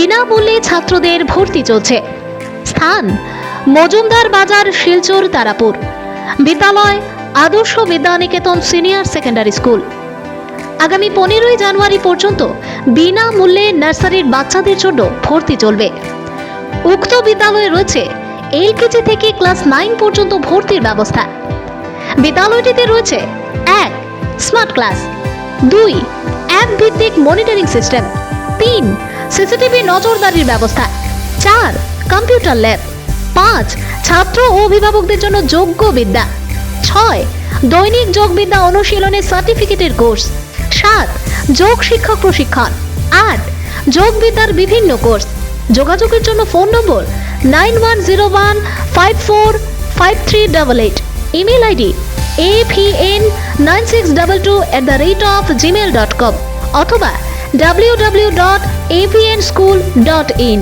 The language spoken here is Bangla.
বিনামূল্যে ছাত্রদের ভর্তি চলছে। স্থান মজুমদার বাজার, শিলচর, তারাপুর। বিদ্যালয় আদর্শ বিদ্যানিকেতন সিনিয়র সেকেন্ডারি স্কুল। আগামী 15ই জানুয়ারি পর্যন্ত বিনামূল্যে নার্সারির বাচ্চাদের জন্য ভর্তি চলবে। উক্ত বিদ্যালয়ে রয়েছে এলকেজি থেকে ক্লাস 9 পর্যন্ত ভর্তির ব্যবস্থা। বিদ্যালয়টিতে রয়েছে 1. Smart class, 2. অ্যাপ ভিত্তিক মনিটরিং সিস্টেম, 3. সিসিটিভি নজরদারির ব্যবস্থা, 4. Computer lab, 5. ছাত্র ও অভিভাবকদের জন্য যোগ্য বিদ্যা, 6. দৈনিক যোগবিদ্যা অনুশীলনের সার্টিফিকেটের কোর্স, 7. যোগ শিক্ষক প্রশিক্ষণ, 8. যোগবিদ্যার বিভিন্ন কোর্স। যোগাযোগের জন্য ফোন নম্বর 9101545388, ইমেল আইডি apn9622@gmail.com অথবা www.apnschool.in।